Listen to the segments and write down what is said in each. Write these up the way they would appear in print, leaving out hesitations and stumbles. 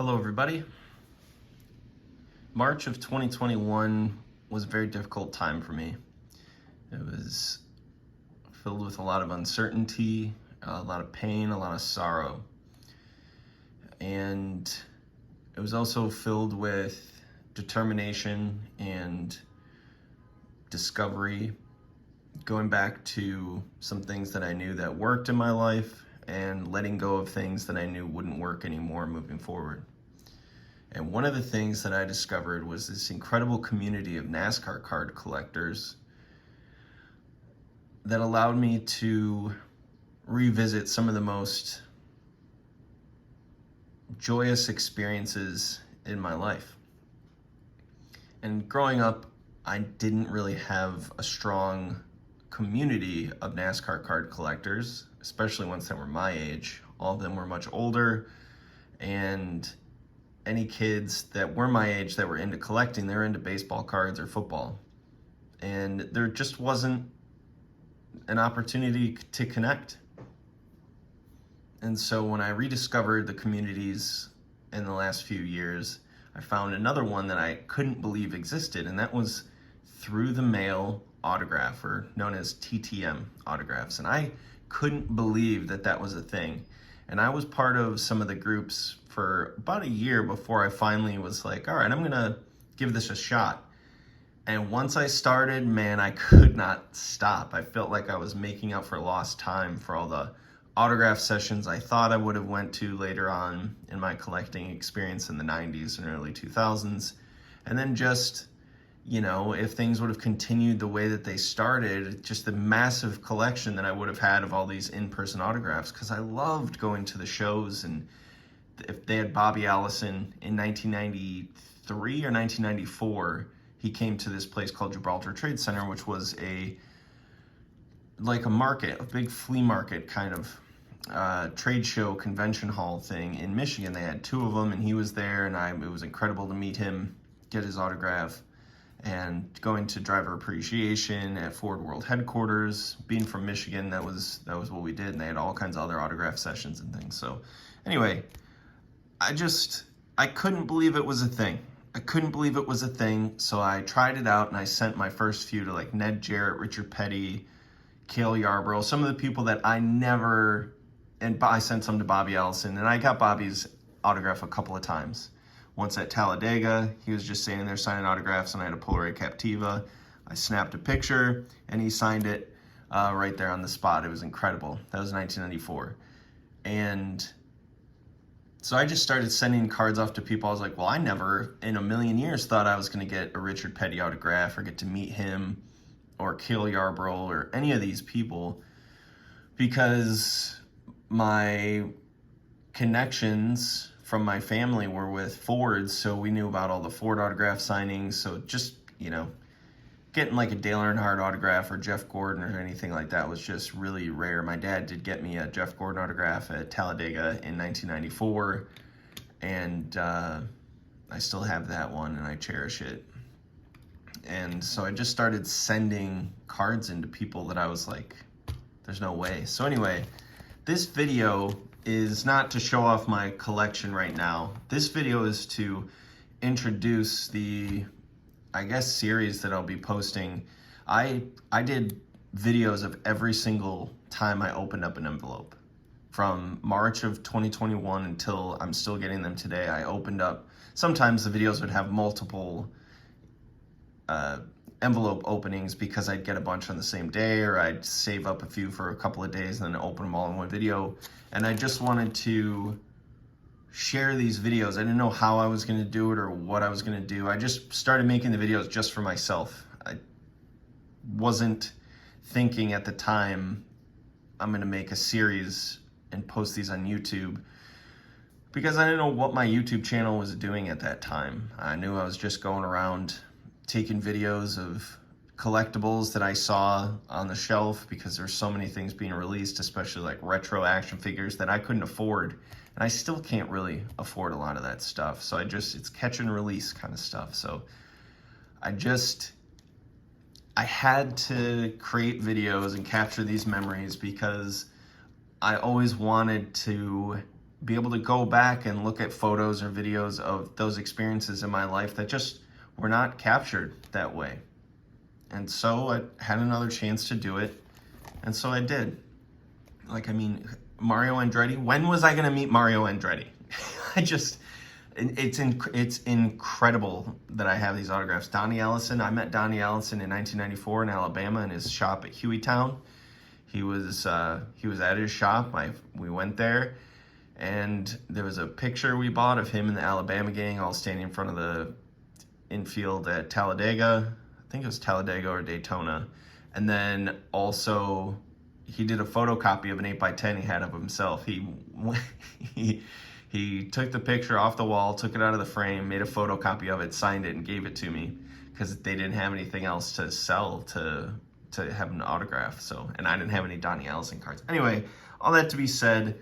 Hello everybody. March of 2021 was a very difficult time for me. It was filled with a lot of uncertainty, a lot of pain, a lot of sorrow. And it was also filled with determination and discovery, going back to some things that I knew that worked in my life and letting go of things that I knew wouldn't work anymore moving forward. And one of the things that I discovered was this incredible community of NASCAR card collectors that allowed me to revisit some of the most joyous experiences in my life. And growing up, I didn't really have a strong community of NASCAR card collectors, especially ones that were my age. All of them were much older, and any kids that were my age that were into collecting, they were into baseball cards or football. And there just wasn't an opportunity to connect. And so when I rediscovered the communities in the last few years, I found another one that I couldn't believe existed, and that was through the mail autograph, or known as TTM autographs. And I couldn't believe that that was a thing. And I was part of some of the groups for about a year before I finally was like, all right, I'm gonna give this a shot. And once I started, man, I could not stop. I felt like I was making up for lost time for all the autograph sessions I thought I would have went to later on in my collecting experience in the 90s and early 2000s. And then just, you know, if things would have continued the way that they started, just the massive collection that I would have had of all these in-person autographs, because I loved going to the shows. And if they had Bobby Allison in 1993 or 1994, he came to this place called Gibraltar Trade Center, which was like a market, a big flea market kind of trade show convention hall thing in Michigan. They had two of them, and he was there, and it was incredible to meet him, get his autograph. And going to driver appreciation at Ford World headquarters, being from Michigan, that was what we did. And they had all kinds of other autograph sessions and things. So anyway, I couldn't believe it was a thing. I couldn't believe it was a thing. So I tried it out, and I sent my first few to like Ned Jarrett, Richard Petty, Cale Yarborough, some of the people that and I sent some to Bobby Allison, and I got Bobby's autograph a couple of times. Once at Talladega, he was just standing there signing autographs, and I had a Polaroid Captiva. I snapped a picture, and he signed it right there on the spot. It was incredible. That was 1994. And so I just started sending cards off to people. I was like, well, I never in a million years thought I was going to get a Richard Petty autograph or get to meet him or Cale Yarborough or any of these people, because my connections from my family were with Fords, so we knew about all the Ford autograph signings. So just, you know, getting like a Dale Earnhardt autograph or Jeff Gordon or anything like that was just really rare. My dad did get me a Jeff Gordon autograph at Talladega in 1994, and I still have that one, and I cherish it. And so I just started sending cards into people that I was like, there's no way. So anyway, this video is not to show off my collection right now. This video is to introduce the, I guess, series that I'll be posting. I did videos of every single time I opened up an envelope. From March of 2021 until I'm still getting them today, I opened up, sometimes the videos would have multiple envelope openings because I'd get a bunch on the same day, or I'd save up a few for a couple of days and then open them all in one video. And I just wanted to share these videos. I didn't know how I was going to do it or what I was going to do. I just started making the videos just for myself. I wasn't thinking at the time I'm going to make a series and post these on YouTube, because I didn't know what my YouTube channel was doing at that time. I knew I was just going around taking videos of collectibles that I saw on the shelf, because there's so many things being released, especially like retro action figures that I couldn't afford. And I still can't really afford a lot of that stuff. So it's catch and release kind of stuff. So I had to create videos and capture these memories, because I always wanted to be able to go back and look at photos or videos of those experiences in my life that just were not captured that way. And so I had another chance to do it, and so I did. Like, I mean, Mario Andretti, when was I gonna meet Mario Andretti? It's incredible that I have these autographs. Donnie Allison, I met Donnie Allison in 1994 in Alabama in his shop at Hueytown. He was at his shop. We went there, and there was a picture we bought of him and the Alabama gang all standing in front of the infield at Talladega. I think it was Talladega or Daytona. And then also he did a photocopy of an 8x10 he had of himself. He took the picture off the wall, took it out of the frame, made a photocopy of it, signed it, and gave it to me because they didn't have anything else to sell to have an autograph. So, and I didn't have any Donnie Allison cards. Anyway, all that to be said,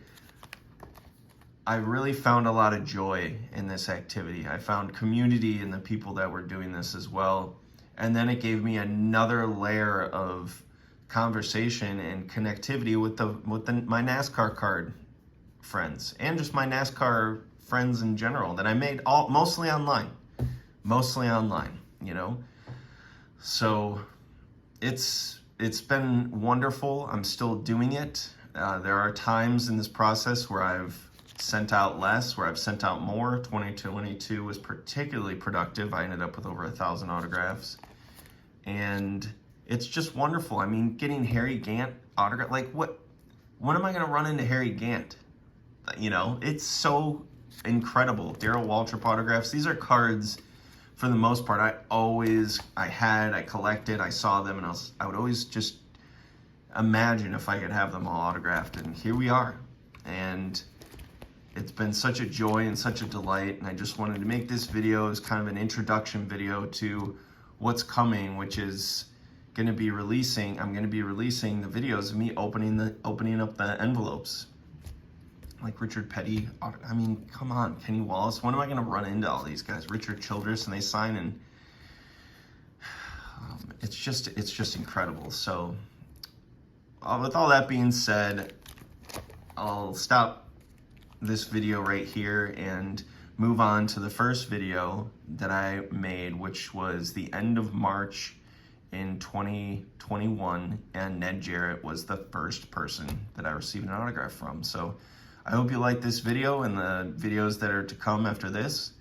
I really found a lot of joy in this activity. I found community in the people that were doing this as well. And then it gave me another layer of conversation and connectivity with my NASCAR card friends and just my NASCAR friends in general that I made mostly online, you know. So it's been wonderful. I'm still doing it. There are times in this process where I've sent out less, where I've sent out more. 2022 was particularly productive. I ended up with over 1,000 autographs. And it's just wonderful. I mean, getting Harry Gant autograph, like when am I going to run into Harry Gant? You know, it's so incredible. Darrell Waltrip autographs. These are cards, for the most part, I collected, I saw them, and I would always just imagine if I could have them all autographed. And here we are. And it's been such a joy and such a delight. And I just wanted to make this video as kind of an introduction video to what's coming, which is going to be releasing. I'm going to be releasing the videos of me opening up the envelopes. Like Richard Petty, I mean, come on, Kenny Wallace. When am I going to run into all these guys? Richard Childress, and they sign, and it's just incredible. So, with all that being said, I'll stop this video right here and move on to the first video that I made, which was the end of March in 2021, and Ned Jarrett was the first person that I received an autograph from. So I hope you like this video and the videos that are to come after this.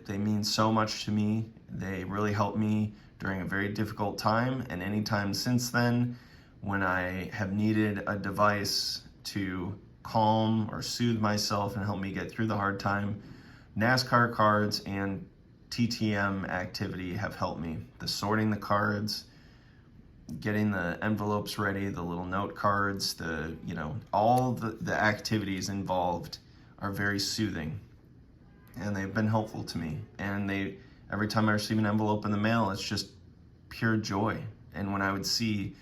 They mean so much to me. They really helped me during a very difficult time, and any time since then when I have needed a device to calm or soothe myself and help me get through the hard time, NASCAR cards and TTM activity have helped me. The sorting the cards, getting the envelopes ready, the little note cards, all the activities involved are very soothing, and they've been helpful to me. And every time I receive an envelope in the mail, it's just pure joy. And when I would see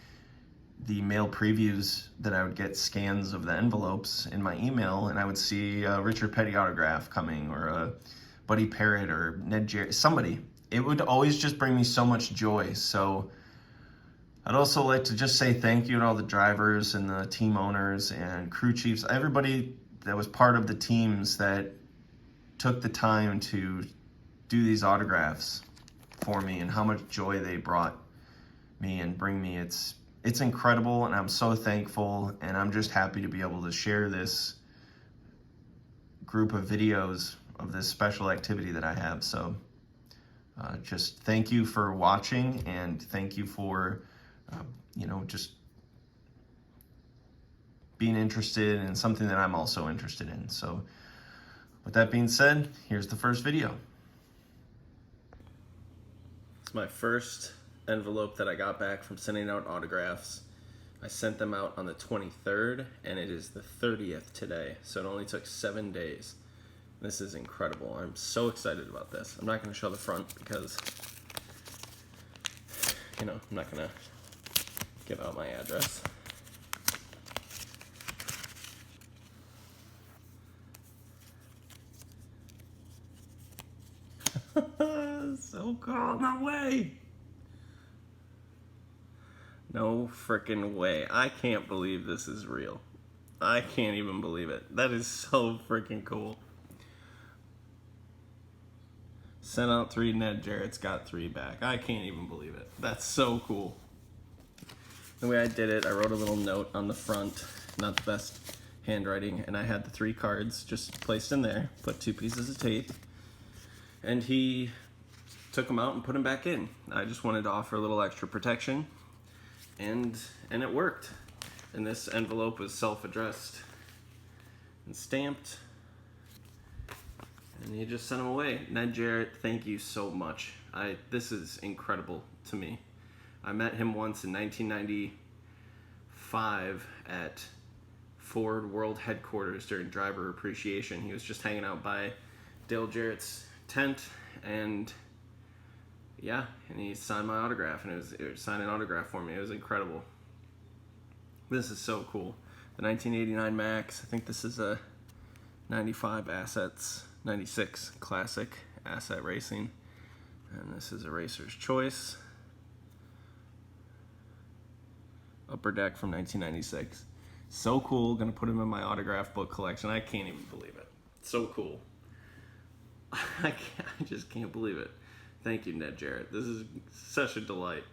the mail previews that I would get scans of the envelopes in my email, and I would see a Richard Petty autograph coming, or a Buddy Parrott or Ned Jarrett, somebody, it would always just bring me so much joy. So I'd also like to just say thank you to all the drivers and the team owners and crew chiefs, everybody that was part of the teams that took the time to do these autographs for me, and how much joy they brought me and bring me. It's incredible, and I'm so thankful, and I'm just happy to be able to share this group of videos of this special activity that I have. So just thank you for watching, and thank you for just being interested in something that I'm also interested in. So with that being said, here's the first video. It's my first envelope that I got back from sending out autographs. I sent them out on the 23rd, and it is the 30th today, so it only took 7 days. This is incredible. I'm so excited about this. I'm not going to show the front because, I'm not going to give out my address. So cool. No way. No frickin' way. I can't believe this is real. I can't even believe it. That is so freaking cool. Sent out 3 Ned Jarrett's, got 3 back. I can't even believe it. That's so cool. The way I did it, I wrote a little note on the front, not the best handwriting, and I had the 3 cards just placed in there, put 2 pieces of tape, and he took them out and put them back in. I just wanted to offer a little extra protection, and it worked. And this envelope was self-addressed and stamped, and he just sent them away. Ned Jarrett, thank you so much. This is incredible to me. I met him once in 1995 at Ford World Headquarters during driver appreciation. He was just hanging out by Dale Jarrett's tent, and yeah, and he signed my autograph, and it was signed an autograph for me. It was incredible. This is so cool. The 1989 Max, I think this is a 95 Assets, 96 Classic Asset Racing, and this is a Racer's Choice. Upper Deck from 1996. So cool, gonna put him in my autograph book collection. I can't even believe it. So cool. I just can't believe it. Thank you, Ned Jarrett. This is such a delight.